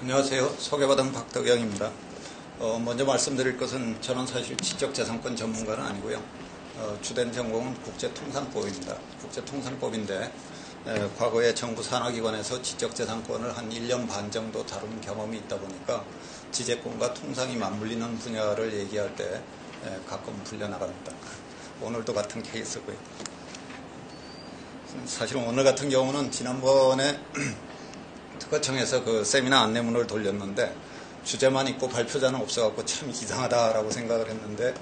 안녕하세요. 소개받은 박덕영입니다. 먼저 말씀드릴 것은 저는 사실 지적재산권 전문가는 아니고요. 주된 전공은 국제통상법입니다. 국제통상법인데 과거에 정부 산하기관에서 지적재산권을 한 1년 반 정도 다룬 경험이 있다 보니까 지재권과 통상이 맞물리는 분야를 얘기할 때 가끔 불려나갑니다. 오늘도 같은 케이스고요. 사실은 오늘 같은 경우는 지난번에 특허청에서 그 세미나 안내문을 돌렸는데 주제만 있고 발표자는 없어갖고 참 이상하다라고 생각을 했는데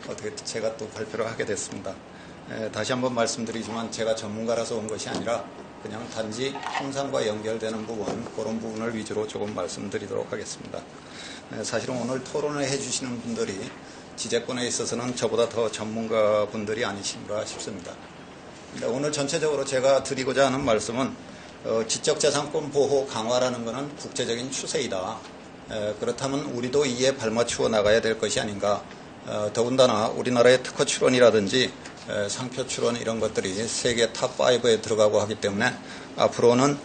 어떻게 제가 또 발표를 하게 됐습니다. 다시 한번 말씀드리지만 제가 전문가라서 온 것이 아니라 그냥 단지 통상과 연결되는 부분, 그런 부분을 위주로 조금 말씀드리도록 하겠습니다. 사실은 오늘 토론을 해주시는 분들이 지재권에 있어서는 저보다 더 전문가 분들이 아니신가 싶습니다. 오늘 전체적으로 제가 드리고자 하는 말씀은 지적재산권 보호 강화라는 것은 국제적인 추세이다. 그렇다면 우리도 이에 발맞추어 나가야 될 것이 아닌가. 더군다나 우리나라의 특허 출원이라든지 상표 출원 이런 것들이 세계 탑5에 들어가고 하기 때문에 앞으로는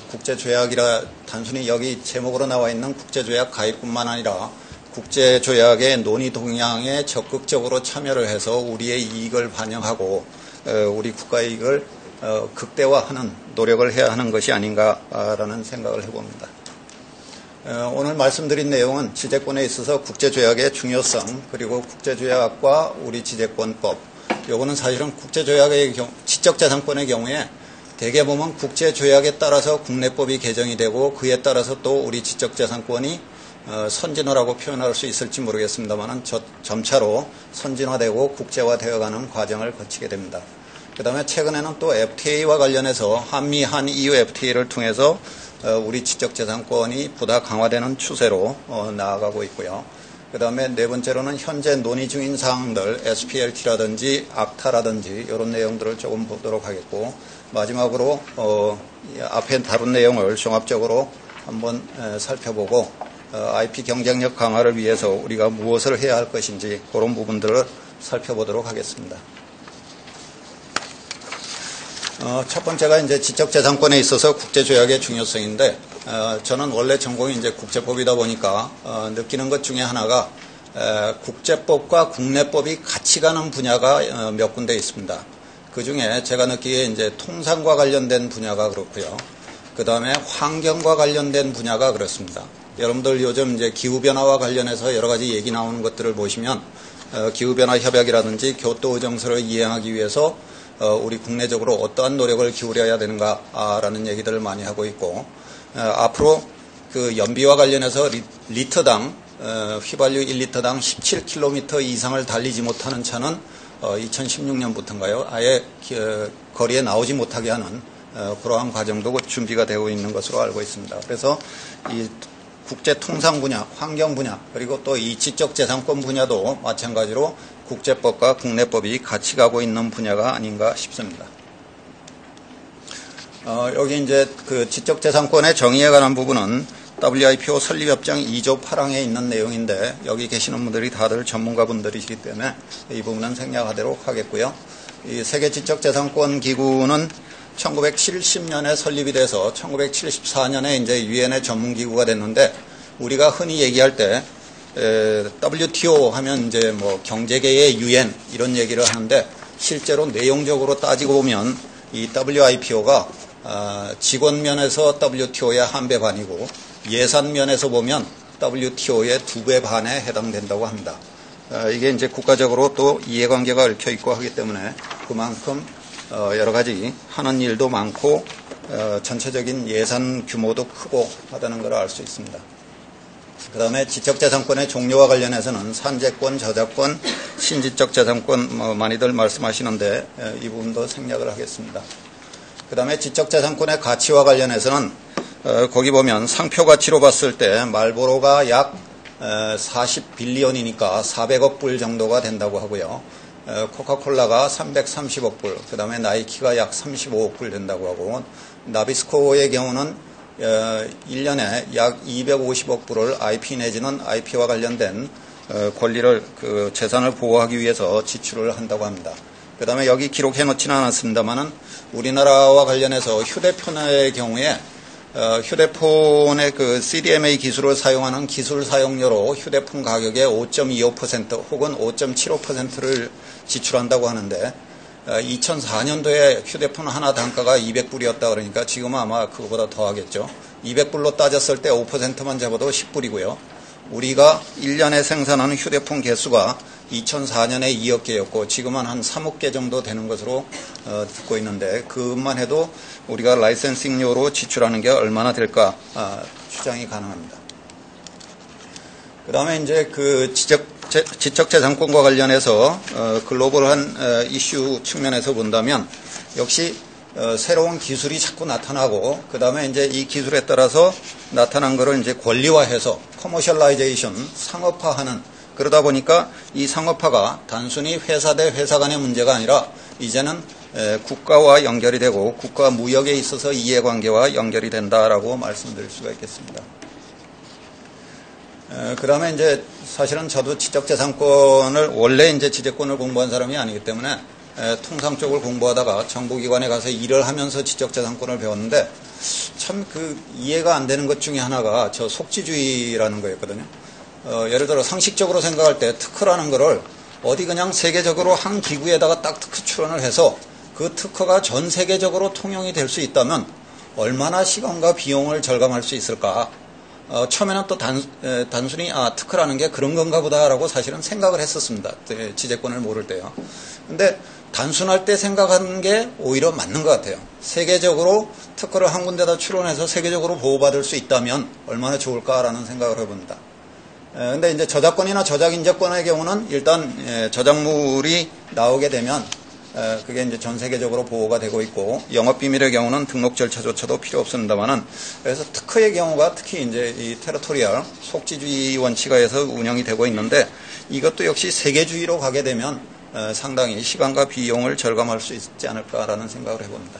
국제조약이라 단순히 여기 제목으로 나와 있는 국제조약 가입뿐만 아니라 국제조약의 논의 동향에 적극적으로 참여를 해서 우리의 이익을 반영하고 우리 국가의 이익을 극대화하는 노력을 해야 하는 것이 아닌가라는 생각을 해봅니다. 오늘 말씀드린 내용은 지재권에 있어서 국제조약의 중요성 그리고 국제조약과 우리 지재권법 요거는 사실은 국제조약의 지적재산권의 경우에 대개 보면 국제조약에 따라서 국내법이 개정이 되고 그에 따라서 또 우리 지적재산권이 선진화라고 표현할 수 있을지 모르겠습니다만 점차로 선진화되고 국제화되어가는 과정을 거치게 됩니다. 그 다음에 최근에는 또 FTA와 관련해서 한미, 한EU FTA를 통해서 우리 지적재산권이 보다 강화되는 추세로 나아가고 있고요. 그 다음에 네 번째로는 현재 논의 중인 사항들, SPLT라든지 악타라든지 이런 내용들을 조금 보도록 하겠고 마지막으로 앞에 다룬 내용을 종합적으로 한번 살펴보고 IP 경쟁력 강화를 위해서 우리가 무엇을 해야 할 것인지 그런 부분들을 살펴보도록 하겠습니다. 첫 번째가 이제 지적재산권에 있어서 국제조약의 중요성인데, 저는 원래 전공이 이제 국제법이다 보니까, 느끼는 것 중에 하나가, 국제법과 국내법이 같이 가는 분야가 몇 군데 있습니다. 그 중에 제가 느끼기에 이제 통상과 관련된 분야가 그렇고요. 그 다음에 환경과 관련된 분야가 그렇습니다. 여러분들 요즘 이제 기후변화와 관련해서 여러 가지 얘기 나오는 것들을 보시면, 기후변화 협약이라든지 교토의정서를 이행하기 위해서 우리 국내적으로 어떠한 노력을 기울여야 되는가라는 얘기들을 많이 하고 있고 앞으로 그 연비와 관련해서 리터당 휘발유 1리터당 17km 이상을 달리지 못하는 차는 2016년부터인가요? 아예 거리에 나오지 못하게 하는 그러한 과정도 준비가 되고 있는 것으로 알고 있습니다. 그래서 이 국제통상 분야, 환경 분야, 그리고 또 이 지적재산권 분야도 마찬가지로 국제법과 국내법이 같이 가고 있는 분야가 아닌가 싶습니다. 여기 이제 그 지적재산권의 정의에 관한 부분은 WIPO 설립협정 2조 8항에 있는 내용인데 여기 계시는 분들이 다들 전문가분들이시기 때문에 이 부분은 생략하도록 하겠고요. 이 세계지적재산권 기구는 1970년에 설립이 돼서 1974년에 이제 유엔의 전문기구가 됐는데 우리가 흔히 얘기할 때 WTO 하면 이제 뭐 경제계의 유엔 이런 얘기를 하는데 실제로 내용적으로 따지고 보면 이 WIPO가 직원 면에서 WTO의 한 배 반이고 예산 면에서 보면 WTO의 2배 반에 해당된다고 합니다. 이게 이제 국가적으로 또 이해관계가 얽혀 있고 하기 때문에 그만큼 여러 가지 하는 일도 많고 전체적인 예산 규모도 크고 하다는 걸 알 수 있습니다. 그 다음에 지적재산권의 종류와 관련해서는 산재권, 저작권, 신지적재산권 많이들 말씀하시는데 이 부분도 생략을 하겠습니다. 그 다음에 지적재산권의 가치와 관련해서는 거기 보면 상표 가치로 봤을 때 말보로가 약 40빌리언이니까 400억 불 정도가 된다고 하고요. 코카콜라가 330억 불, 그 다음에 나이키가 약 35억 불 된다고 하고 나비스코의 경우는 1년에 약 250억 불을 IP 내지는 IP와 관련된 권리를 그 재산을 보호하기 위해서 지출을 한다고 합니다. 그 다음에 여기 기록해 놓지는 않았습니다만은 우리나라와 관련해서 휴대폰의 경우에 휴대폰의 그 CDMA 기술을 사용하는 기술 사용료로 휴대폰 가격의 5.25% 혹은 5.75%를 지출한다고 하는데 2004년도에 휴대폰 하나 단가가 200불이었다 그러니까 지금은 아마 그거보다 더 하겠죠. 200불로 따졌을 때 5%만 잡아도 10불이고요. 우리가 1년에 생산하는 휴대폰 개수가 2004년에 2억 개였고 지금은 한 3억 개 정도 되는 것으로 듣고 있는데 그것만 해도 우리가 라이센싱료로 지출하는 게 얼마나 될까 추정이 가능합니다. 그 다음에 이제 그 지적재산권과 관련해서 글로벌한 이슈 측면에서 본다면 역시 새로운 기술이 자꾸 나타나고 그 다음에 이제 이 기술에 따라서 나타난 거를 이제 권리화해서 커머셜라이제이션 상업화하는 그러다 보니까 이 상업화가 단순히 회사 대 회사 간의 문제가 아니라 이제는 국가와 연결이 되고 국가 무역에 있어서 이해관계와 연결이 된다라고 말씀드릴 수가 있겠습니다. 그 다음에 이제 사실은 저도 지적재산권을 원래 이제 지재권을 공부한 사람이 아니기 때문에 통상 쪽을 공부하다가 정부기관에 가서 일을 하면서 지적재산권을 배웠는데 참 그 이해가 안 되는 것 중에 하나가 저 속지주의라는 거였거든요. 예를 들어 상식적으로 생각할 때 특허라는 거를 어디 그냥 세계적으로 한 기구에다가 딱 특허 출원을 해서 그 특허가 전 세계적으로 통용이 될 수 있다면 얼마나 시간과 비용을 절감할 수 있을까. 처음에는 또 단순히 특허라는 게 그런 건가 보다라고 사실은 생각을 했었습니다. 지재권을 모를 때요. 근데 단순할 때 생각하는 게 오히려 맞는 것 같아요. 세계적으로 특허를 한 군데다 출원해서 세계적으로 보호받을 수 있다면 얼마나 좋을까라는 생각을 해봅니다. 근데 이제 저작권이나 저작인재권의 경우는 일단 저작물이 나오게 되면 그게 이제 전 세계적으로 보호가 되고 있고 영업비밀의 경우는 등록 절차조차도 필요 없습니다만은 그래서 특허의 경우가 특히 이제 이 테러토리얼 속지주의 원칙하에서 운영이 되고 있는데 이것도 역시 세계주의로 가게 되면 상당히 시간과 비용을 절감할 수 있지 않을까라는 생각을 해봅니다.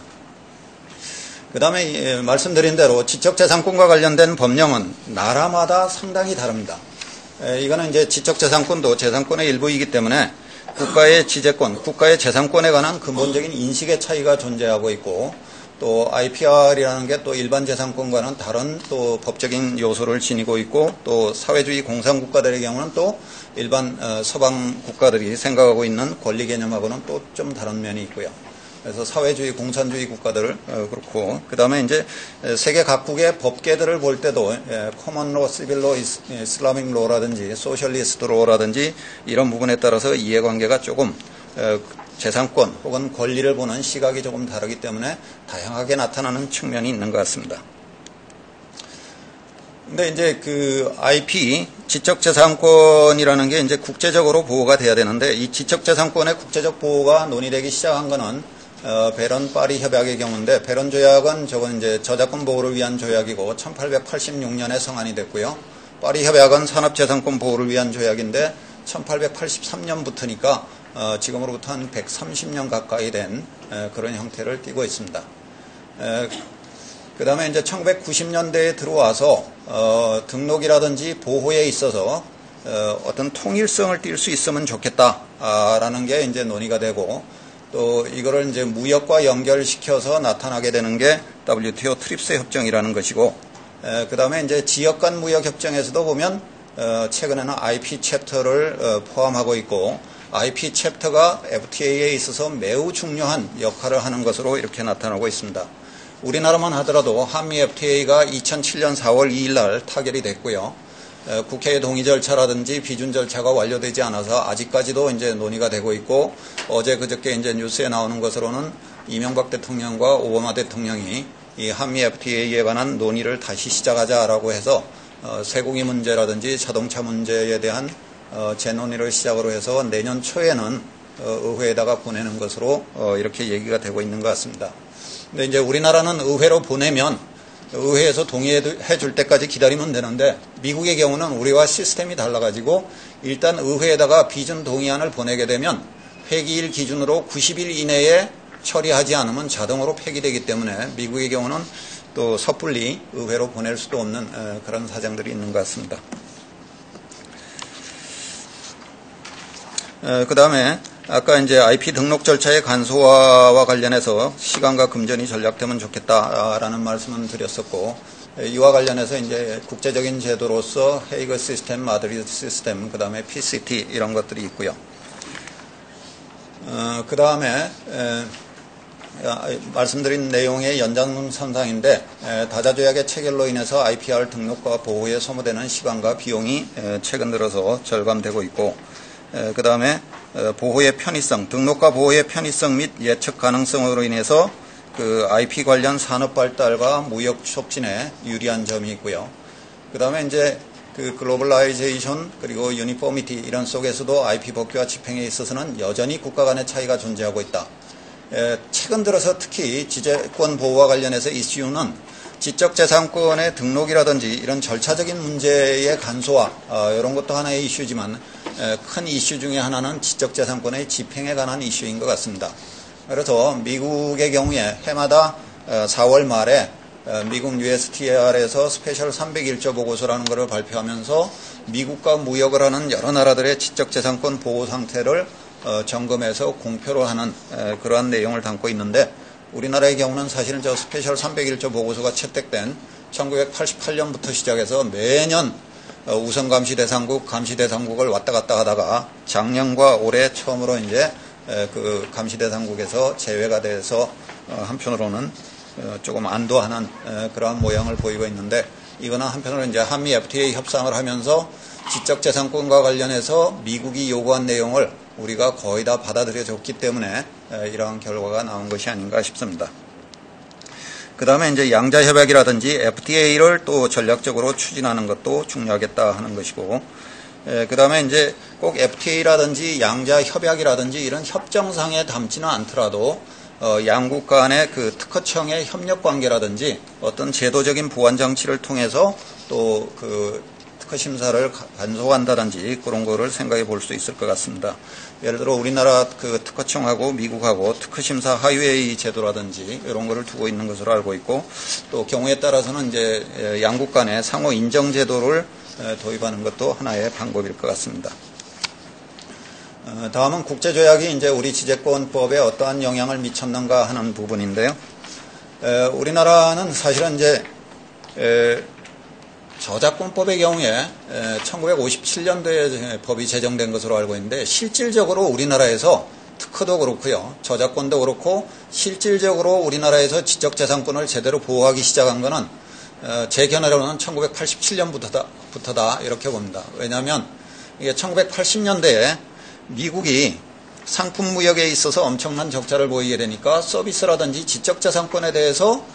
그 다음에 말씀드린 대로 지적재산권과 관련된 법령은 나라마다 상당히 다릅니다. 이거는 이제 지적재산권도 재산권의 일부이기 때문에 국가의 지재권, 국가의 재산권에 관한 근본적인 인식의 차이가 존재하고 있고 또 IPR이라는 게 또 일반 재산권과는 다른 또 법적인 요소를 지니고 있고 또 사회주의 공산국가들의 경우는 또 일반 서방 국가들이 생각하고 있는 권리 개념하고는 또 좀 다른 면이 있고요. 그래서 사회주의 공산주의 국가들 그렇고 그 다음에 이제 세계 각국의 법계들을 볼 때도 커먼로, 시빌로, 이슬라믹 로라든지 소셜리스트 로라든지 이런 부분에 따라서 이해관계가 조금 재산권 혹은 권리를 보는 시각이 조금 다르기 때문에 다양하게 나타나는 측면이 있는 것 같습니다. 근데 이제 그 IP 지적재산권이라는 게 이제 국제적으로 보호가 돼야 되는데 이 지적재산권의 국제적 보호가 논의되기 시작한 거는 베런 파리 협약의 경우인데 베런 조약은 저건 이제 저작권 보호를 위한 조약이고 1886년에 성안이 됐고요. 파리 협약은 산업재산권 보호를 위한 조약인데 1883년부터니까 지금으로부터 한 130년 가까이 된 그런 형태를 띠고 있습니다. 그 다음에 이제 1990년대에 들어와서 등록이라든지 보호에 있어서 어떤 통일성을 띌 수 있으면 좋겠다라는 게 이제 논의가 되고 또 이거를 이제 무역과 연결시켜서 나타나게 되는 게 WTO 트립스 협정이라는 것이고 그 다음에 이제 지역 간 무역 협정에서도 보면 최근에는 IP 챕터를 포함하고 있고 IP 챕터가 FTA에 있어서 매우 중요한 역할을 하는 것으로 이렇게 나타나고 있습니다. 우리나라만 하더라도 한미 FTA가 2007년 4월 2일 날 타결이 됐고요. 국회의 동의 절차라든지 비준 절차가 완료되지 않아서 아직까지도 이제 논의가 되고 있고 어제 그저께 이제 뉴스에 나오는 것으로는 이명박 대통령과 오바마 대통령이 이 한미 FTA에 관한 논의를 다시 시작하자라고 해서 쇠고기 문제라든지 자동차 문제에 대한 재논의를 시작으로 해서 내년 초에는 의회에다가 보내는 것으로 이렇게 얘기가 되고 있는 것 같습니다. 근데 이제 우리나라는 의회로 보내면 의회에서 동의해 줄 때까지 기다리면 되는데 미국의 경우는 우리와 시스템이 달라가지고 일단 의회에다가 비준 동의안을 보내게 되면 회기일 기준으로 90일 이내에 처리하지 않으면 자동으로 폐기되기 때문에 미국의 경우는 또 섣불리 의회로 보낼 수도 없는 그런 사정들이 있는 것 같습니다. 그 다음에 아까 이제 IP 등록 절차의 간소화와 관련해서 시간과 금전이 전략되면 좋겠다라는 말씀을 드렸었고, 이와 관련해서 이제 국제적인 제도로서 헤이그 시스템, 마드리드 시스템, 그 다음에 PCT 이런 것들이 있고요. 그 다음에 말씀드린 내용의 연장선상인데, 다자조약의 체결로 인해서 IPR 등록과 보호에 소모되는 시간과 비용이 최근 들어서 절감되고 있고, 그 다음에 보호의 편의성, 등록과 보호의 편의성 및 예측 가능성으로 인해서 그 IP 관련 산업 발달과 무역 촉진에 유리한 점이 있고요. 그 다음에 이제 그 글로벌라이제이션 그리고 유니포미티 이런 속에서도 IP 법규와 집행에 있어서는 여전히 국가 간의 차이가 존재하고 있다. 최근 들어서 특히 지재권 보호와 관련해서 이슈는 지적재산권의 등록이라든지 이런 절차적인 문제의 간소화, 이런 것도 하나의 이슈지만 큰 이슈 중에 하나는 지적재산권의 집행에 관한 이슈인 것 같습니다. 그래서 미국의 경우에 해마다 4월 말에 미국 USTR에서 스페셜 301조 보고서라는 것을 발표하면서 미국과 무역을 하는 여러 나라들의 지적재산권 보호 상태를 점검해서 공표를 하는 그러한 내용을 담고 있는데, 우리나라의 경우는 사실은 저 스페셜 301조 보고서가 채택된 1988년부터 시작해서 매년 우선 감시대상국을 왔다 갔다 하다가 작년과 올해 처음으로 이제 그 감시대상국에서 제외가 돼서 한편으로는 조금 안도하는 그러한 모양을 보이고 있는데, 이거는 한편으로 이제 한미 FTA 협상을 하면서 지적재산권과 관련해서 미국이 요구한 내용을 우리가 거의 다 받아들여줬기 때문에 이러한 결과가 나온 것이 아닌가 싶습니다. 그 다음에 이제 양자협약이라든지 FTA를 또 전략적으로 추진하는 것도 중요하겠다 하는 것이고, 그 다음에 이제 꼭 FTA라든지 양자협약이라든지 이런 협정상에 담지는 않더라도 양국 간의 그 특허청의 협력 관계라든지 어떤 제도적인 보완 장치를 통해서 또 그 특허 심사를 간소화한다든지 그런 거를 생각해 볼 수 있을 것 같습니다. 예를 들어 우리나라 그 특허청하고 미국하고 특허 심사 하위회의 제도라든지 이런 거를 두고 있는 것으로 알고 있고, 또 경우에 따라서는 이제 양국 간의 상호 인정 제도를 도입하는 것도 하나의 방법일 것 같습니다. 다음은 국제조약이 이제 우리 지재권법에 어떠한 영향을 미쳤는가 하는 부분인데요. 우리나라는 사실은 이제 저작권법의 경우에 1957년도에 법이 제정된 것으로 알고 있는데, 실질적으로 우리나라에서 특허도 그렇고요, 저작권도 그렇고 실질적으로 우리나라에서 지적재산권을 제대로 보호하기 시작한 것은 제 견해로는 1987년부터다 이렇게 봅니다. 왜냐하면 이게 1980년대에 미국이 상품 무역에 있어서 엄청난 적자를 보이게 되니까 서비스라든지 지적재산권에 대해서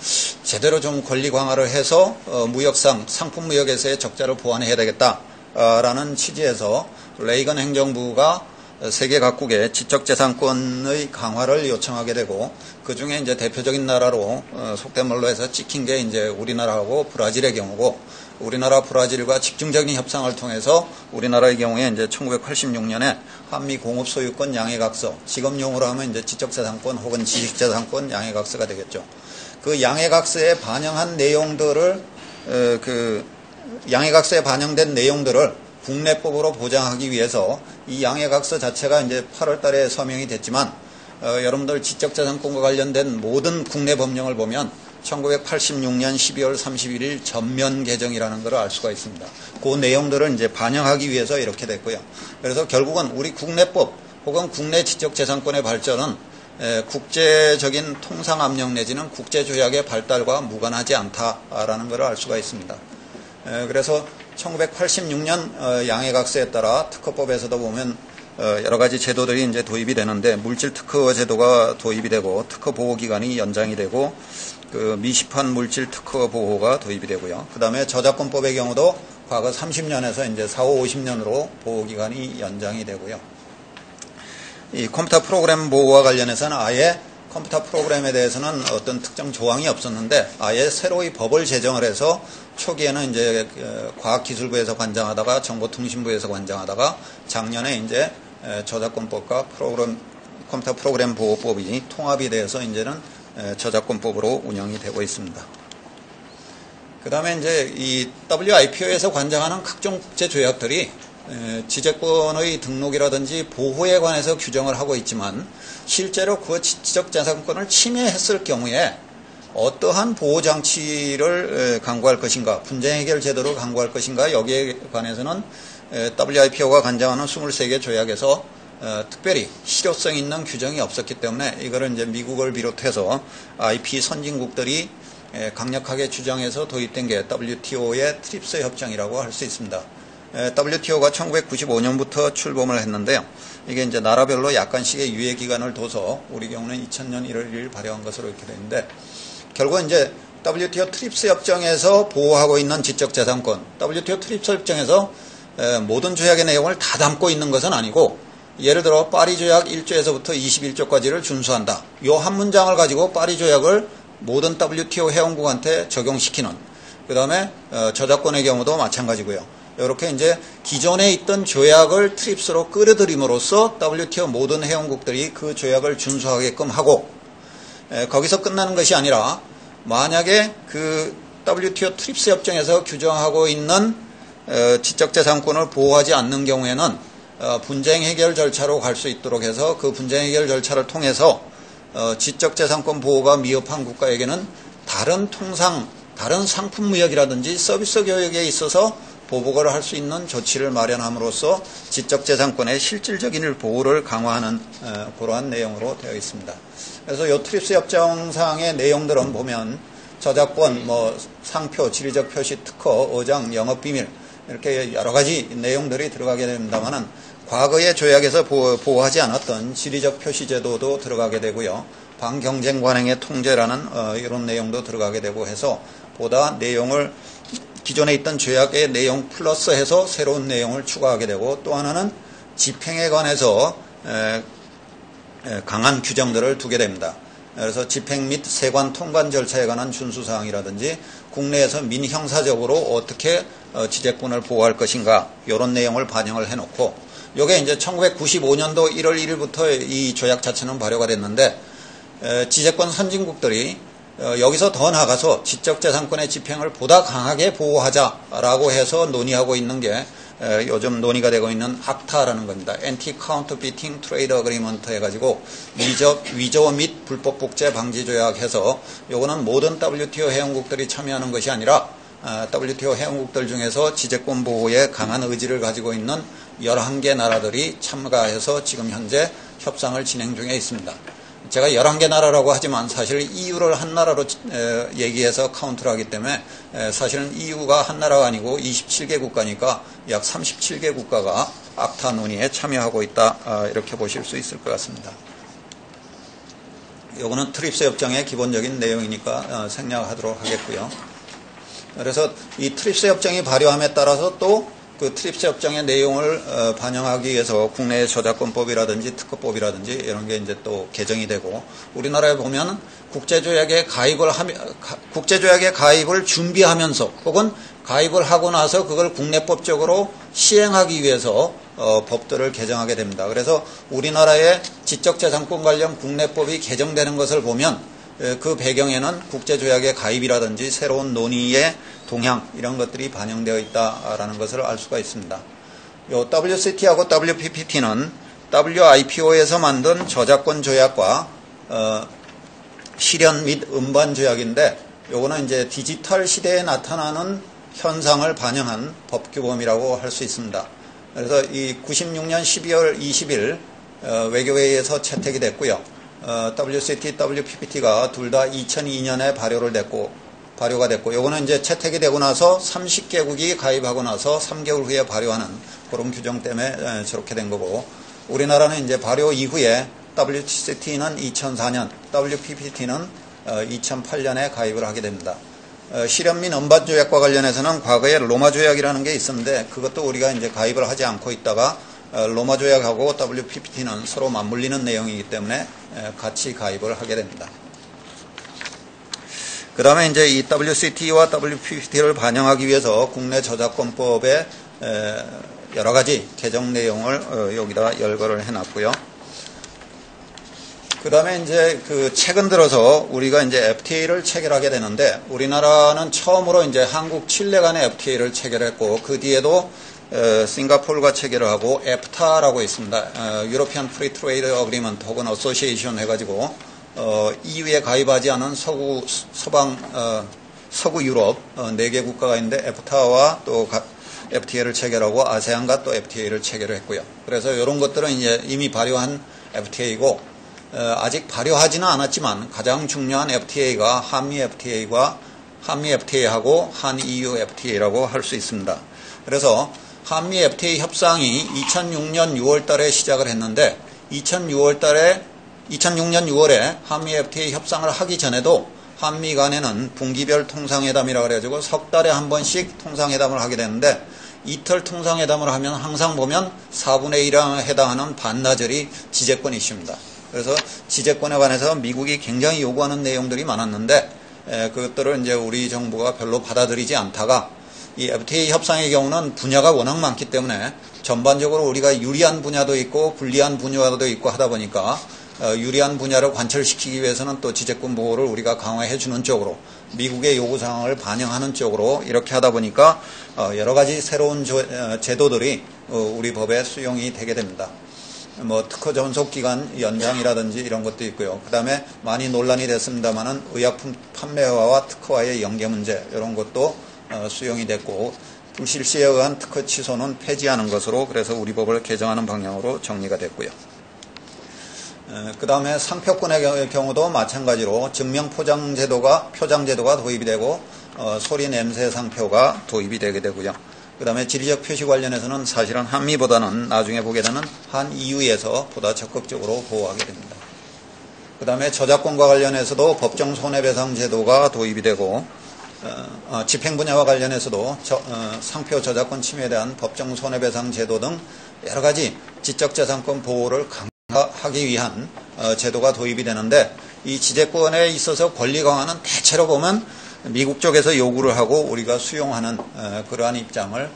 제대로 좀 권리 강화를 해서 무역상 상품 무역에서의 적자를 보완해야 되겠다라는 취지에서 레이건 행정부가 세계 각국의 지적재산권의 강화를 요청하게 되고, 그 중에 이제 대표적인 나라로 속된 말로 해서 찍힌 게 이제 우리나라하고 브라질의 경우고, 우리나라 브라질과 집중적인 협상을 통해서 우리나라의 경우에 이제 1986년에 한미 공업 소유권 양해각서, 지금 용어로 하면 이제 지적재산권 혹은 지식재산권 양해각서가 되겠죠. 그 양해각서에 반영한 내용들을 그 양해각서에 반영된 내용들을 국내법으로 보장하기 위해서 이 양해각서 자체가 이제 8월 달에 서명이 됐지만, 여러분들 지적재산권과 관련된 모든 국내 법령을 보면 1986년 12월 31일 전면 개정이라는 걸 알 수가 있습니다. 그 내용들을 이제 반영하기 위해서 이렇게 됐고요. 그래서 결국은 우리 국내법 혹은 국내 지적재산권의 발전은 국제적인 통상 압력 내지는 국제조약의 발달과 무관하지 않다라는 걸 알 수가 있습니다. 그래서 1986년 양해각서에 따라 특허법에서도 보면 여러 가지 제도들이 이제 도입이 되는데, 물질 특허 제도가 도입이 되고 특허 보호 기간이 연장이 되고, 그 미시판 물질 특허 보호가 도입이 되고요. 그 다음에 저작권법의 경우도 과거 30년에서 이제 40, 50년으로 보호 기간이 연장이 되고요. 이 컴퓨터 프로그램 보호와 관련해서는 아예 컴퓨터 프로그램에 대해서는 어떤 특정 조항이 없었는데, 아예 새로이 법을 제정을 해서 초기에는 이제 과학기술부에서 관장하다가 정보통신부에서 관장하다가 작년에 이제 저작권법과 컴퓨터 프로그램 보호법이 통합이 돼서 이제는 저작권법으로 운영이 되고 있습니다. 그 다음에 이제 이 WIPO에서 관장하는 각종 국제 조약들이 지재권의 등록이라든지 보호에 관해서 규정을 하고 있지만 실제로 그 지적재산권을 침해했을 경우에 어떠한 보호장치를 강구할 것인가, 분쟁해결 제도를 강구할 것인가, 여기에 관해서는 WIPO가 관장하는 23개 조약에서 특별히 실효성 있는 규정이 없었기 때문에 이거를 이제 미국을 비롯해서 IP 선진국들이 강력하게 주장해서 도입된 게 WTO의 트립스 협정이라고 할 수 있습니다. WTO가 1995년부터 출범을 했는데요. 이게 이제 나라별로 약간씩의 유예 기간을 둬서 우리 경우는 2000년 1월 1일 발효한 것으로 이렇게 되는데, 결국 이제 WTO 트립스 협정에서 보호하고 있는 지적재산권, WTO 트립스 협정에서 모든 조약의 내용을 다 담고 있는 것은 아니고, 예를 들어 파리 조약 1조에서부터 21조까지를 준수한다. 이 한 문장을 가지고 파리 조약을 모든 WTO 회원국한테 적용시키는, 그 다음에 저작권의 경우도 마찬가지고요. 이렇게 이제 기존에 있던 조약을 트립스로 끌어들임으로써 WTO 모든 회원국들이 그 조약을 준수하게끔 하고, 거기서 끝나는 것이 아니라 만약에 그 WTO 트립스 협정에서 규정하고 있는 지적재산권을 보호하지 않는 경우에는 분쟁 해결 절차로 갈 수 있도록 해서 그 분쟁 해결 절차를 통해서 지적재산권 보호가 미흡한 국가에게는 다른 상품 무역이라든지 서비스 교역에 있어서 보복을 할 수 있는 조치를 마련함으로써 지적재산권의 실질적인 보호를 강화하는 그러한 내용으로 되어 있습니다. 그래서 이 트립스 협정상의 내용들은 보면 저작권, 상표, 지리적 표시, 특허, 어장, 영업비밀 이렇게 여러 가지 내용들이 들어가게 됩니다만은 과거의 조약에서 보호하지 않았던 지리적 표시 제도도 들어가게 되고요. 반경쟁 관행의 통제라는 이런 내용도 들어가게 되고 해서 보다 내용을 기존에 있던 조약의 내용 플러스 해서 새로운 내용을 추가하게 되고, 또 하나는 집행에 관해서 강한 규정들을 두게 됩니다. 그래서 집행 및 세관 통관 절차에 관한 준수사항이라든지 국내에서 민형사적으로 어떻게 지재권을 보호할 것인가, 이런 내용을 반영을 해놓고, 이게 이제 1995년도 1월 1일부터 이 조약 자체는 발효가 됐는데, 지재권 선진국들이 여기서 더 나가서 지적재산권의 집행을 보다 강하게 보호하자라고 해서 논의하고 있는 게 요즘 논의가 되고 있는 악타라는 겁니다. Anti-Counterfeiting Trade Agreement 해가지고 위조 및 불법 복제 방지 조약 해서 요거는 모든 WTO 회원국들이 참여하는 것이 아니라 WTO 회원국들 중에서 지재권 보호에 강한 의지를 가지고 있는 11개 나라들이 참가해서 지금 현재 협상을 진행 중에 있습니다. 제가 11개 나라라고 하지만 사실 EU를 한 나라로 얘기해서 카운트를 하기 때문에 사실은 EU가 한 나라가 아니고 27개 국가니까 약 37개 국가가 악타 논의에 참여하고 있다, 이렇게 보실 수 있을 것 같습니다. 이거는 트립스 협정의 기본적인 내용이니까 생략하도록 하겠고요. 그래서 이 트립스 협정이 발효함에 따라서 또 그 트립스 협정의 내용을 반영하기 위해서 국내의 저작권법이라든지 특허법이라든지 이런 게 이제 또 개정이 되고, 우리나라에 보면 국제조약에 가입을 준비하면서 혹은 가입을 하고 나서 그걸 국내법적으로 시행하기 위해서 법들을 개정하게 됩니다. 그래서 우리나라의 지적재산권 관련 국내법이 개정되는 것을 보면 그 배경에는 국제조약의 가입이라든지 새로운 논의의 동향, 이런 것들이 반영되어 있다라는 것을 알 수가 있습니다. 요 WCT하고 WPPT는 WIPO에서 만든 저작권 조약과 실현 및 음반 조약인데, 요거는 이제 디지털 시대에 나타나는 현상을 반영한 법규범이라고 할 수 있습니다. 그래서 이 96년 12월 20일 외교회의에서 채택이 됐고요. WCT, WPPT가 둘 다 2002년에 발효가 됐고, 요거는 이제 채택이 되고 나서 30개국이 가입하고 나서 3개월 후에 발효하는 그런 규정 때문에 저렇게 된 거고, 우리나라는 이제 발효 이후에 WCT는 2004년, WPPT는 2008년에 가입을 하게 됩니다. 실현 및 음반 조약과 관련해서는 과거에 로마 조약이라는 게 있었는데, 그것도 우리가 이제 가입을 하지 않고 있다가 로마 조약하고 WPPT는 서로 맞물리는 내용이기 때문에 같이 가입을 하게 됩니다. 그 다음에 이제 이 WCT와 WPPT를 반영하기 위해서 국내 저작권법의 여러 가지 개정 내용을 여기다 열거를 해놨고요. 그 다음에 이제 그 최근 들어서 우리가 이제 FTA를 체결하게 되는데, 우리나라는 처음으로 이제 한국 칠레 간의 FTA를 체결했고, 그 뒤에도 싱가포르가 체결을 하고 EFTA라고 있습니다. 유로피안 프리 트레이드 어그리먼트 혹은 어소시에이션 해가지고 EU에 가입하지 않은 서구 유럽 4개 국가가 있는데 EFTA와 또 FTA를 체결하고 아세안과 또 FTA를 체결을 했고요. 그래서 이런 것들은 이제 이미 발효한 FTA이고 아직 발효하지는 않았지만 가장 중요한 FTA가 한미 FTA하고 한 EU FTA라고 할 수 있습니다. 그래서 한미 FTA 협상이 2006년 6월 달에 시작을 했는데 2006년 6월에 한미 FTA 협상을 하기 전에도 한미 간에는 분기별 통상회담이라고 그래가지고 석 달에 한 번씩 통상회담을 하게 되는데 이틀 통상회담을 하면 항상 보면 4분의 1에 해당하는 반나절이 지재권 이슈입니다. 그래서 지재권에 관해서 미국이 굉장히 요구하는 내용들이 많았는데 그것들을 이제 우리 정부가 별로 받아들이지 않다가 이 FTA 협상의 경우는 분야가 워낙 많기 때문에 전반적으로 우리가 유리한 분야도 있고 불리한 분야도 있고 하다 보니까 유리한 분야를 관철시키기 위해서는 또 지재권 보호를 우리가 강화해 주는 쪽으로 미국의 요구사항을 반영하는 쪽으로 이렇게 하다 보니까 여러 가지 새로운 제도들이 우리 법에 수용이 되게 됩니다. 뭐 특허 전속 기간 연장이라든지 이런 것도 있고요. 그 다음에 많이 논란이 됐습니다만은 의약품 판매화와 특허와의 연계 문제 이런 것도 수용이 됐고 불실시에 의한 특허 취소는 폐지하는 것으로 그래서 우리 법을 개정하는 방향으로 정리가 됐고요. 그 다음에 상표권의 경우도 마찬가지로 증명 포장제도가 도입이 되고 소리 냄새 상표가 도입이 되게 되고요. 그 다음에 지리적 표시 관련해서는 사실은 한미보다는 나중에 보게 되는 한 EU에서 보다 적극적으로 보호하게 됩니다. 그 다음에 저작권과 관련해서도 법정 손해배상 제도가 도입이 되고 집행 분야와 관련해서도 상표 저작권 침해에 대한 법정 손해배상 제도 등 여러 가지 지적재산권 보호를 강화하기 위한 제도가 도입이 되는데 이 지재권에 있어서 권리 강화는 대체로 보면 미국 쪽에서 요구를 하고 우리가 수용하는 그러한 입장을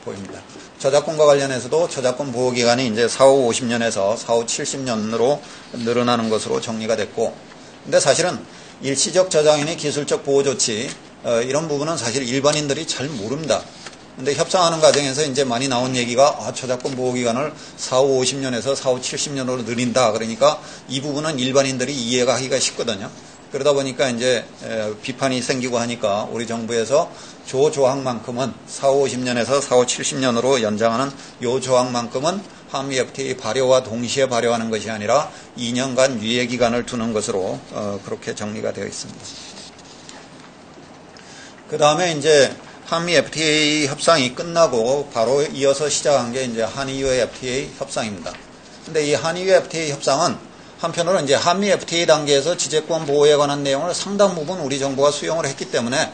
보입니다. 저작권과 관련해서도 저작권 보호기간이 이제 4호 50년에서 4호 70년으로 늘어나는 것으로 정리가 됐고 근데 사실은 일시적 저장인의 기술적 보호 조치 이런 부분은 사실 일반인들이 잘 모릅니다. 근데 협상하는 과정에서 이제 많이 나온 얘기가 저작권 보호 기간을 4호 50년에서 4호 70년으로 늘린다. 그러니까 이 부분은 일반인들이 이해가 하기가 쉽거든요. 그러다 보니까 이제 비판이 생기고 하니까 우리 정부에서 조항만큼은 4호 50년에서 4호 70년으로 연장하는 요 조항만큼은 한미 FTA 발효와 동시에 발효하는 것이 아니라 2년간 유예 기간을 두는 것으로 그렇게 정리가 되어 있습니다. 그 다음에 이제 한미 FTA 협상이 끝나고 바로 이어서 시작한 게 이제 한EU의 FTA 협상입니다. 근데 이 한EU FTA 협상은 한편으로 이제 한미 FTA 단계에서 지재권 보호에 관한 내용을 상당 부분 우리 정부가 수용을 했기 때문에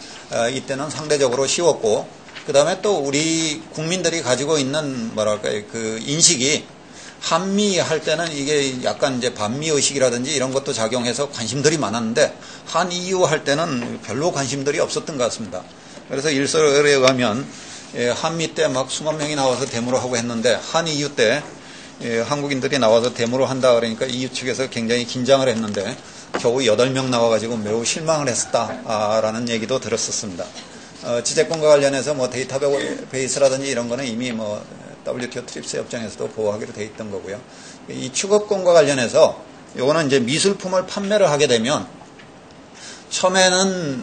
이때는 상대적으로 쉬웠고 그 다음에 또 우리 국민들이 가지고 있는 뭐랄까요 그 인식이 한미 할 때는 이게 약간 이제 반미 의식이라든지 이런 것도 작용해서 관심들이 많았는데 한 EU 할 때는 별로 관심들이 없었던 것 같습니다. 그래서 일설에 의하면 한미 때 막 수만 명이 나와서 데모를 하고 했는데 한 EU 때 한국인들이 나와서 데모를 한다 그러니까 EU 측에서 굉장히 긴장을 했는데 겨우 8명 나와가지고 매우 실망을 했었다라는 얘기도 들었었습니다. 지재권과 관련해서 뭐 데이터베이스라든지 이런 거는 이미 뭐 WTO 트립스 협정에서도 보호하기로 돼 있던 거고요. 이 추급권과 관련해서 요거는 이제 미술품을 판매를 하게 되면 처음에는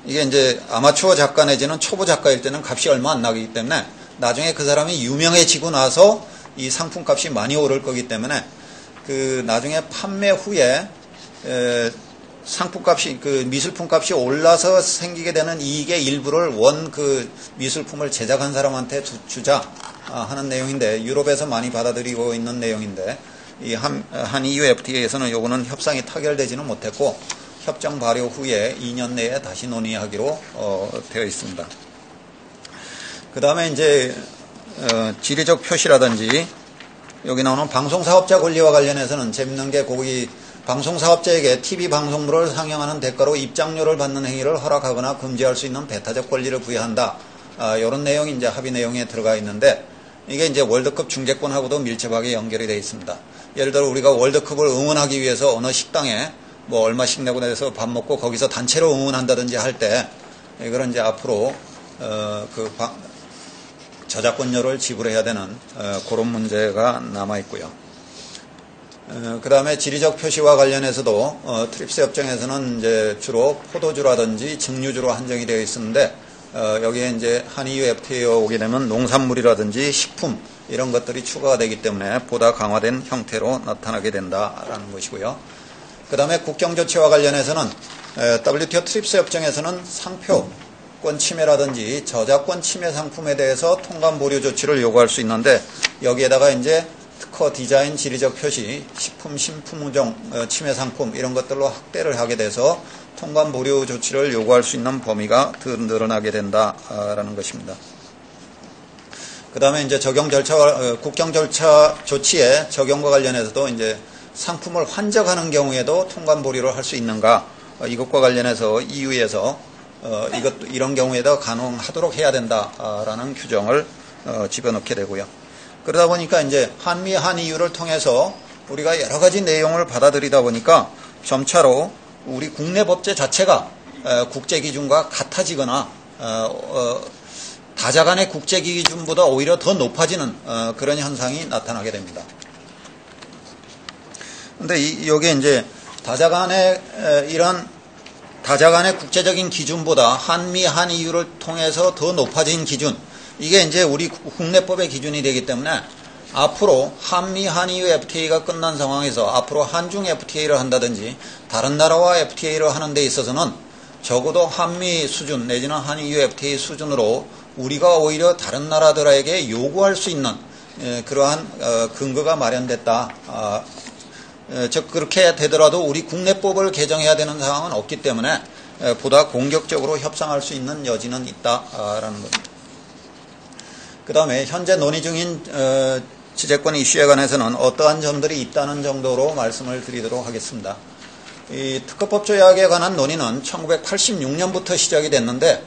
이게 이제 아마추어 작가 내지는 초보 작가일 때는 값이 얼마 안 나기 때문에 나중에 그 사람이 유명해지고 나서 이 상품 값이 많이 오를 거기 때문에 그 나중에 판매 후에 상품 값이 그 미술품 값이 올라서 생기게 되는 이익의 일부를 그 미술품을 제작한 사람한테 주자 하는 내용인데 유럽에서 많이 받아들이고 있는 내용인데 이 한 EU FTA에서는 요거는 협상이 타결되지는 못했고 협정 발효 후에 2년 내에 다시 논의하기로 되어 있습니다. 그 다음에 이제 지리적 표시라든지 여기 나오는 방송사업자 권리와 관련해서는 재밌는 게 거기 방송사업자에게 TV 방송물을 상영하는 대가로 입장료를 받는 행위를 허락하거나 금지할 수 있는 배타적 권리를 부여한다. 이런 내용이 이제 합의 내용에 들어가 있는데 이게 이제 월드컵 중계권하고도 밀접하게 연결이 되어 있습니다. 예를 들어 우리가 월드컵을 응원하기 위해서 어느 식당에 뭐 얼마씩 내고 내서 밥 먹고 거기서 단체로 응원한다든지 할 때 이거는 이제 앞으로 저작권료를 지불해야 되는 그런 문제가 남아 있고요. 그 다음에 지리적 표시와 관련해서도 트립스 협정에서는 이제 주로 포도주라든지 증류주로 한정이 되어 있었는데 여기에 이제 한EU FTA가 오게 되면 농산물이라든지 식품 이런 것들이 추가가 되기 때문에 보다 강화된 형태로 나타나게 된다라는 것이고요. 그 다음에 국경조치와 관련해서는 WTO 트립스 협정에서는 상표권 침해라든지 저작권 침해 상품에 대해서 통관 보류 조치를 요구할 수 있는데 여기에다가 이제 특허, 디자인, 지리적 표시, 식품, 신품종 침해 상품 이런 것들로 확대를 하게 돼서 통관 보류 조치를 요구할 수 있는 범위가 더 늘어나게 된다라는 것입니다. 그 다음에 이제 적용 절차, 국경 절차 조치의 적용과 관련해서도 이제 상품을 환적하는 경우에도 통관 보류를 할 수 있는가 이것과 관련해서 EU에서 이런 경우에도 가능하도록 해야 된다라는 규정을 집어넣게 되고요. 그러다 보니까 이제 한미, 한EU를 통해서 우리가 여러 가지 내용을 받아들이다 보니까 점차로 우리 국내 법제 자체가 국제 기준과 같아지거나 다자 간의 국제 기준보다 오히려 더 높아지는 그런 현상이 나타나게 됩니다. 근데 여기에 이제 다자 간의 국제적인 기준보다 한미, 한EU를 통해서 더 높아진 기준 이게 이제 우리 국내법의 기준이 되기 때문에 앞으로 한미, 한EU FTA가 끝난 상황에서 앞으로 한중 FTA를 한다든지 다른 나라와 FTA를 하는 데 있어서는 적어도 한미 수준 내지는 한EU FTA 수준으로 우리가 오히려 다른 나라들에게 요구할 수 있는 그러한 근거가 마련됐다. 즉 그렇게 되더라도 우리 국내법을 개정해야 되는 상황은 없기 때문에 보다 공격적으로 협상할 수 있는 여지는 있다라는 겁니다. 그 다음에 현재 논의 중인 지재권 이슈에 관해서는 어떠한 점들이 있다는 정도로 말씀을 드리도록 하겠습니다. 이 특허법 조약에 관한 논의는 1986년부터 시작이 됐는데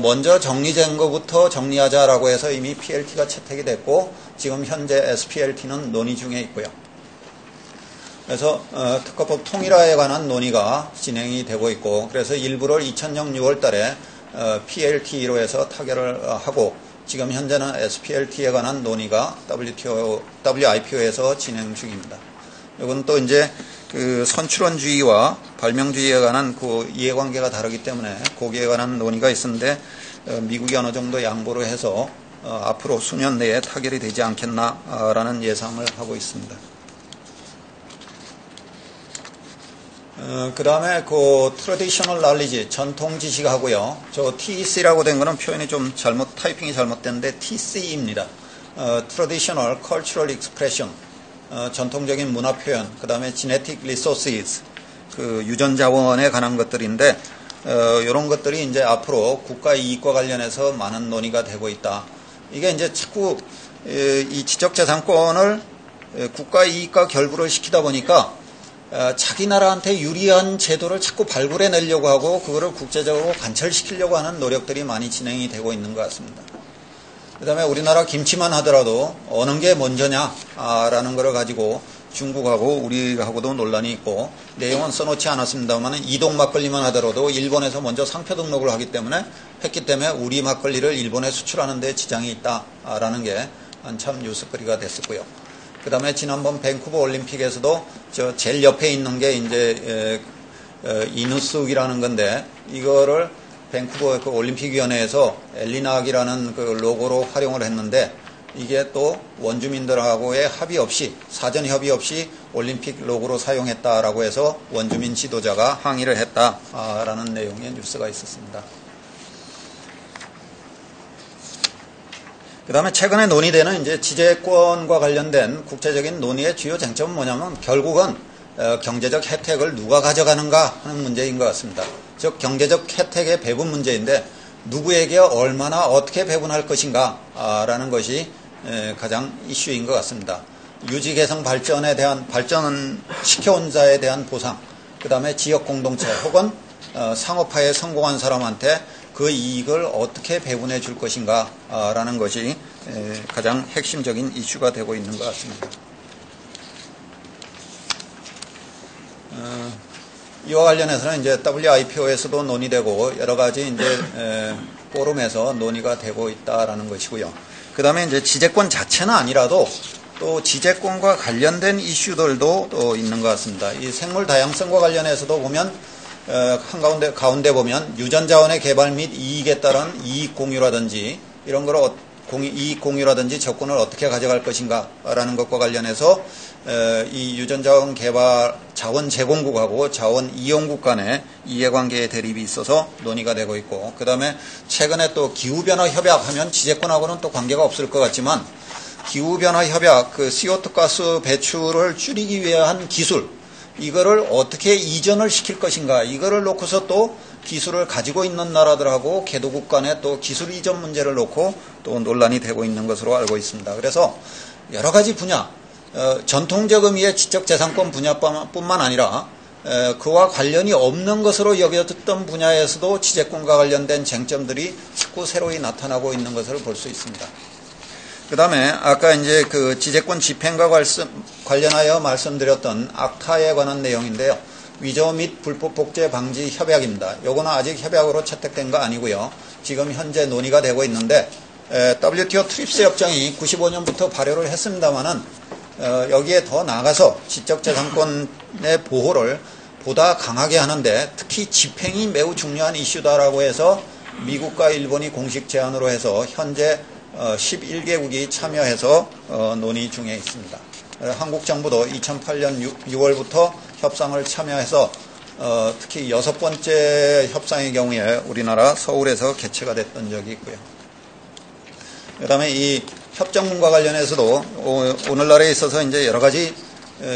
먼저 정리된 것부터 정리하자라고 해서 이미 PLT가 채택이 됐고 지금 현재 SPLT는 논의 중에 있고요. 그래서 특허법 통일화에 관한 논의가 진행이 되고 있고 그래서 일부를 2000년 6월 달에 PLT로 해서 타결을 하고 지금 현재는 SPLT에 관한 논의가 WIPO에서 진행 중입니다. 이건 또 이제 그 선출원주의와 발명주의에 관한 그 이해관계가 다르기 때문에 거기에 관한 논의가 있었는데 미국이 어느 정도 양보를 해서 앞으로 수년 내에 타결이 되지 않겠나라는 예상을 하고 있습니다. 그 다음에 그 traditional knowledge 전통 지식하고요. 저 TEC라고 된 거는 표현이 좀 타이핑이 잘못됐는데 TC입니다. traditional cultural expression 전통적인 문화 표현. 그 다음에 genetic resources 그 유전 자원에 관한 것들인데 이런 것들이 이제 앞으로 국가 이익과 관련해서 많은 논의가 되고 있다. 이게 이제 자꾸 이 지적재산권을 국가 이익과 결부를 시키다 보니까 자기 나라한테 유리한 제도를 자꾸 발굴해내려고 하고 그거를 국제적으로 관철시키려고 하는 노력들이 많이 진행이 되고 있는 것 같습니다. 그 다음에 우리나라 김치만 하더라도 어느 게 먼저냐라는 걸 가지고 중국하고 우리하고도 논란이 있고 내용은 써놓지 않았습니다만 이동 막걸리만 하더라도 일본에서 먼저 상표 등록을 하기 때문에 했기 때문에 우리 막걸리를 일본에 수출하는 데 지장이 있다라는 게 한참 뉴스거리가 됐었고요. 그 다음에 지난번 밴쿠버 올림픽에서도 저 제일 옆에 있는 게 이제 이누스욱이라는 건데 이거를 밴쿠버 그 올림픽위원회에서 엘리낙이라는 그 로고로 활용을 했는데 이게 또 원주민들하고의 합의 없이 사전 협의 없이 올림픽 로고로 사용했다라고 해서 원주민 지도자가 항의를 했다라는 내용의 뉴스가 있었습니다. 그 다음에 최근에 논의되는 이제 지재권과 관련된 국제적인 논의의 주요 쟁점은 뭐냐면 결국은 경제적 혜택을 누가 가져가는가 하는 문제인 것 같습니다. 즉 경제적 혜택의 배분 문제인데 누구에게 얼마나 어떻게 배분할 것인가 라는 것이 가장 이슈인 것 같습니다. 유지개성 발전에 대한 발전은 시켜온 자에 대한 보상, 그 다음에 지역 공동체 혹은 상업화에 성공한 사람한테 그 이익을 어떻게 배분해 줄 것인가 라는 것이 가장 핵심적인 이슈가 되고 있는 것 같습니다. 이와 관련해서는 이제 WIPO에서도 논의되고 여러 가지 이제 포럼에서 논의가 되고 있다라는 것이고요. 그 다음에 이제 지재권 자체는 아니라도 또 지재권과 관련된 이슈들도 또 있는 것 같습니다. 이 생물 다양성과 관련해서도 보면 가운데 보면 유전자원의 개발 및 이익에 따른 이익 공유라든지 이런 걸 이익 공유라든지 접근을 어떻게 가져갈 것인가라는 것과 관련해서 이 유전자원 개발 자원 제공국하고 자원 이용국 간의 이해관계의 대립이 있어서 논의가 되고 있고, 그 다음에 최근에 또 기후변화 협약하면 지재권하고는 또 관계가 없을 것 같지만 기후변화 협약 그 CO2 가스 배출을 줄이기 위한 기술, 이거를 어떻게 이전을 시킬 것인가, 이거를 놓고서 또 기술을 가지고 있는 나라들하고 개도국 간의 또 기술 이전 문제를 놓고 또 논란이 되고 있는 것으로 알고 있습니다. 그래서 여러 가지 분야, 전통적 의미의 지적재산권 분야뿐만 아니라 그와 관련이 없는 것으로 여겨졌던 분야에서도 지재권과 관련된 쟁점들이 자꾸 새로이 나타나고 있는 것을 볼 수 있습니다. 그 다음에 아까 이제 그 지재권 집행과 관련하여 말씀드렸던 악타에 관한 내용인데요. 위조 및 불법 복제 방지 협약입니다. 요거는 아직 협약으로 채택된 거 아니고요. 지금 현재 논의가 되고 있는데 WTO 트립스 협정이 95년부터 발효를 했습니다만은 여기에 더 나아가서 지적재산권의 보호를 보다 강하게 하는데 특히 집행이 매우 중요한 이슈다라고 해서 미국과 일본이 공식 제안으로 해서 현재 11개국이 참여해서 논의 중에 있습니다. 한국 정부도 2008년 6월부터 협상을 참여해서 특히 6번째 협상의 경우에 우리나라 서울에서 개최가 됐던 적이 있고요. 그 다음에 이 협정문과 관련해서도 오늘날에 있어서 이제 여러 가지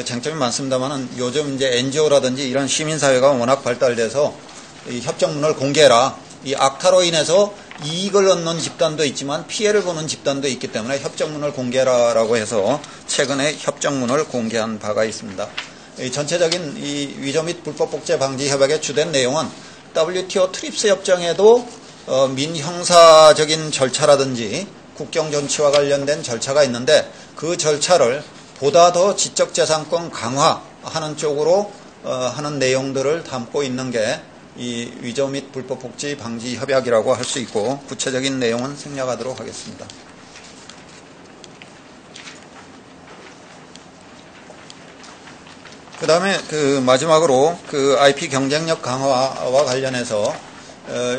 쟁점이 많습니다만은 요즘 이제 NGO라든지 이런 시민사회가 워낙 발달돼서 이 협정문을 공개해라. 이 악타로 인해서 이익을 얻는 집단도 있지만 피해를 보는 집단도 있기 때문에 협정문을 공개하라고 해서 최근에 협정문을 공개한 바가 있습니다. 이 전체적인 이 위조 및 불법 복제 방지 협약의 주된 내용은 WTO 트립스 협정에도 민형사적인 절차라든지 국경 정치와 관련된 절차가 있는데 그 절차를 보다 더 지적재산권 강화하는 쪽으로 하는 내용들을 담고 있는 게 이 위조 및 불법 복제 방지 협약이라고 할 수 있고, 구체적인 내용은 생략하도록 하겠습니다. 그 다음에 마지막으로 IP 경쟁력 강화와 관련해서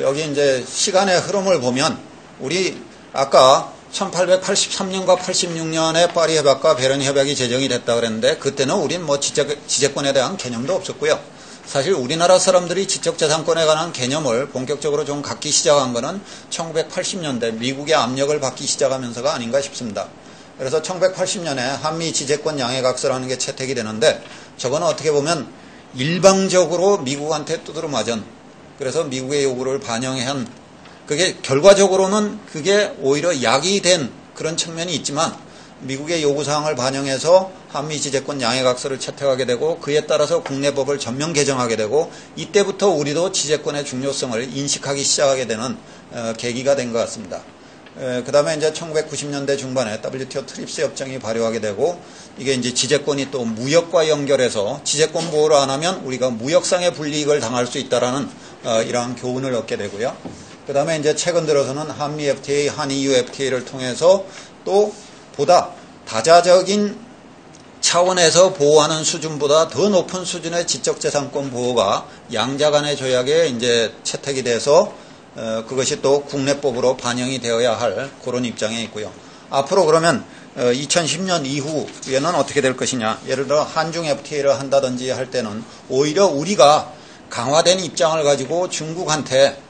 여기 이제 시간의 흐름을 보면 우리 아까 1883년과 86년에 파리 협약과 베른 협약이 제정이 됐다 그랬는데 그때는 우린 뭐 지재권에 대한 개념도 없었고요. 사실 우리나라 사람들이 지적재산권에 관한 개념을 본격적으로 좀 갖기 시작한 거는 1980년대 미국의 압력을 받기 시작하면서가 아닌가 싶습니다. 그래서 1980년에 한미 지재권 양해각서라는 게 채택이 되는데 저거는 어떻게 보면 일방적으로 미국한테 두드려 맞은, 그래서 미국의 요구를 반영한, 그게 결과적으로는 그게 오히려 약이 된 그런 측면이 있지만 미국의 요구사항을 반영해서 한미 지재권 양해각서를 채택하게 되고 그에 따라서 국내법을 전면 개정하게 되고 이때부터 우리도 지재권의 중요성을 인식하기 시작하게 되는 계기가 된 것 같습니다. 그 다음에 이제 1990년대 중반에 WTO 트립스 협정이 발효하게 되고 이게 이제 지재권이 또 무역과 연결해서 지재권 보호를 안 하면 우리가 무역상의 불이익을 당할 수 있다라는 이러한 교훈을 얻게 되고요. 그 다음에 이제 최근 들어서는 한미 FTA, 한EU FTA를 통해서 또 보다 다자적인 차원에서 보호하는 수준보다 더 높은 수준의 지적재산권 보호가 양자 간의 조약에 이제 채택이 돼서 그것이 또 국내법으로 반영이 되어야 할 그런 입장에 있고요. 앞으로 그러면 2010년 이후에는 어떻게 될 것이냐. 예를 들어 한중 FTA를 한다든지 할 때는 오히려 우리가 강화된 입장을 가지고 중국한테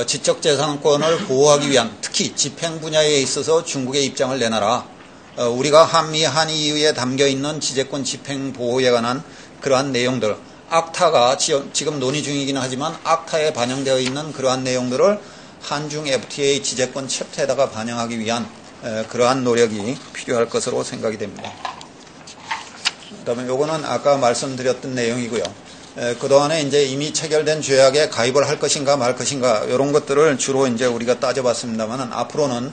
지적재산권을 보호하기 위한, 특히 집행 분야에 있어서 중국의 입장을 내놔라. 우리가 한미, 한EU에 담겨있는 지재권 집행 보호에 관한 그러한 내용들, 악타가 지금 논의 중이긴 하지만 악타에 반영되어 있는 그러한 내용들을 한중 FTA 지재권 챕터에다가 반영하기 위한 그러한 노력이 필요할 것으로 생각이 됩니다. 그 다음에 요거는 아까 말씀드렸던 내용이고요. 그동안에 이제 이미 체결된 조약에 가입을 할 것인가 말 것인가 이런 것들을 주로 이제 우리가 따져봤습니다만은 앞으로는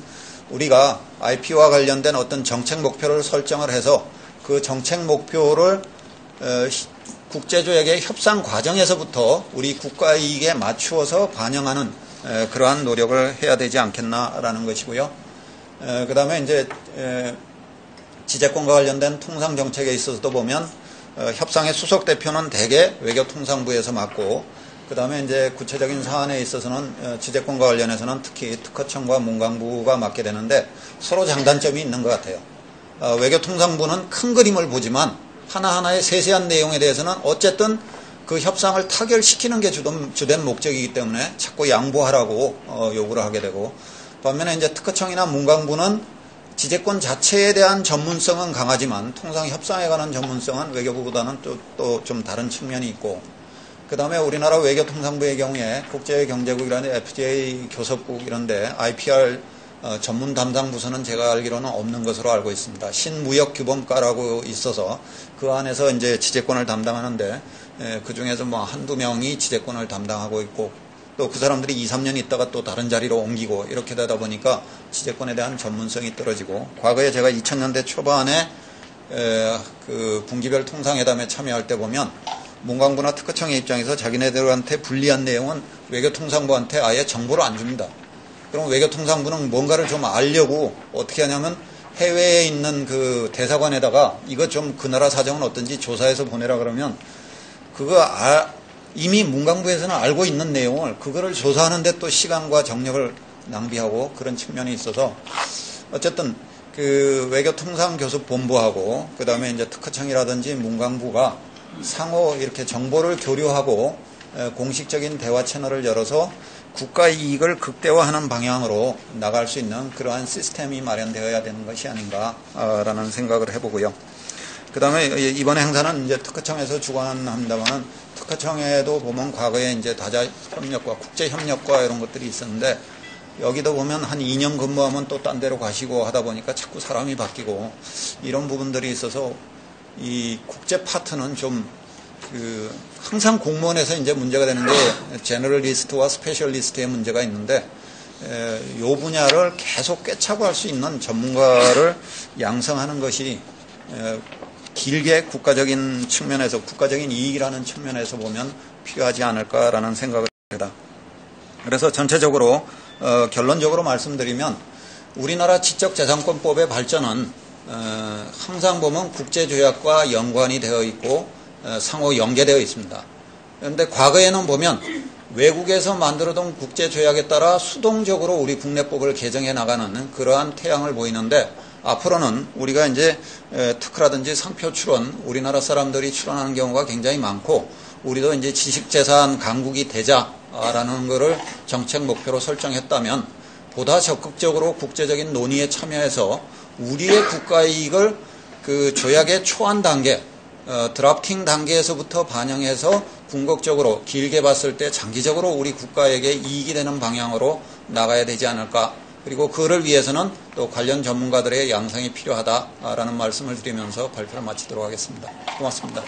우리가 IP와 관련된 어떤 정책 목표를 설정을 해서 그 정책 목표를 국제조약의 협상 과정에서부터 우리 국가 이익에 맞추어서 반영하는 그러한 노력을 해야 되지 않겠나라는 것이고요. 그 다음에 이제 지재권과 관련된 통상 정책에 있어서도 보면 협상의 수석 대표는 대개 외교통상부에서 맡고, 그 다음에 이제 구체적인 사안에 있어서는 지재권과 관련해서는 특히 특허청과 문광부가 맡게 되는데 서로 장단점이 있는 것 같아요. 외교통상부는 큰 그림을 보지만 하나하나의 세세한 내용에 대해서는 어쨌든 그 협상을 타결시키는 게 주된 목적이기 때문에 자꾸 양보하라고 요구를 하게 되고, 반면에 이제 특허청이나 문광부는 지재권 자체에 대한 전문성은 강하지만 통상 협상에 관한 전문성은 외교부보다는 또 좀 다른 측면이 있고, 그 다음에 우리나라 외교통상부의 경우에 국제경제국이라는 FTA 교섭국 이런데 IPR 전문 담당 부서는 제가 알기로는 없는 것으로 알고 있습니다. 신무역규범과라고 있어서 그 안에서 이제 지재권을 담당하는데 그 중에서 뭐 한두 명이 지재권을 담당하고 있고, 또 그 사람들이 2, 3년 있다가 또 다른 자리로 옮기고 이렇게 되다 보니까 지재권에 대한 전문성이 떨어지고, 과거에 제가 2000년대 초반에 그 분기별 통상회담에 참여할 때 보면 문광부나 특허청의 입장에서 자기네들한테 불리한 내용은 외교통상부한테 아예 정보를 안 줍니다. 그럼 외교통상부는 뭔가를 좀 알려고 어떻게 하냐면 해외에 있는 그 대사관에다가 이거 좀 그 나라 사정은 어떤지 조사해서 보내라 그러면 그거 이미 문광부에서는 알고 있는 내용을 그거를 조사하는데 또 시간과 정력을 낭비하고 그런 측면이 있어서, 어쨌든 그 외교통상교섭본부하고 그 다음에 이제 특허청이라든지 문광부가 상호 이렇게 정보를 교류하고 공식적인 대화 채널을 열어서 국가 이익을 극대화하는 방향으로 나갈 수 있는 그러한 시스템이 마련되어야 되는 것이 아닌가라는 생각을 해보고요. 그 다음에 이번에 행사는 이제 특허청에서 주관합니다만, 특허청에도 보면 과거에 이제 다자 협력과 국제 협력과 이런 것들이 있었는데, 여기도 보면 한 2년 근무하면 또 딴 데로 가시고 하다 보니까 자꾸 사람이 바뀌고 이런 부분들이 있어서 이 국제 파트는 좀 항상 공무원에서 이제 문제가 되는 게 제너럴리스트와 스페셜리스트의 문제가 있는데, 이 분야를 계속 꿰차고 할 수 있는 전문가를 양성하는 것이 길게 국가적인 측면에서, 국가적인 이익이라는 측면에서 보면 필요하지 않을까라는 생각을 합니다. 그래서 전체적으로 결론적으로 말씀드리면 우리나라 지적재산권법의 발전은 항상 보면 국제조약과 연관이 되어 있고 상호 연계되어 있습니다. 그런데 과거에는 보면 외국에서 만들어둔 국제조약에 따라 수동적으로 우리 국내법을 개정해 나가는 그러한 태양을 보이는데, 앞으로는 우리가 이제 특허라든지 상표 출원, 우리나라 사람들이 출원하는 경우가 굉장히 많고, 우리도 이제 지식재산 강국이 되자라는 것을 정책 목표로 설정했다면 보다 적극적으로 국제적인 논의에 참여해서 우리의 국가 이익을 그 조약의 초안 단계, 드라프팅 단계에서부터 반영해서 궁극적으로 길게 봤을 때 장기적으로 우리 국가에게 이익이 되는 방향으로 나가야 되지 않을까. 그리고 그를 위해서는 또 관련 전문가들의 양성이 필요하다라는 말씀을 드리면서 발표를 마치도록 하겠습니다. 고맙습니다.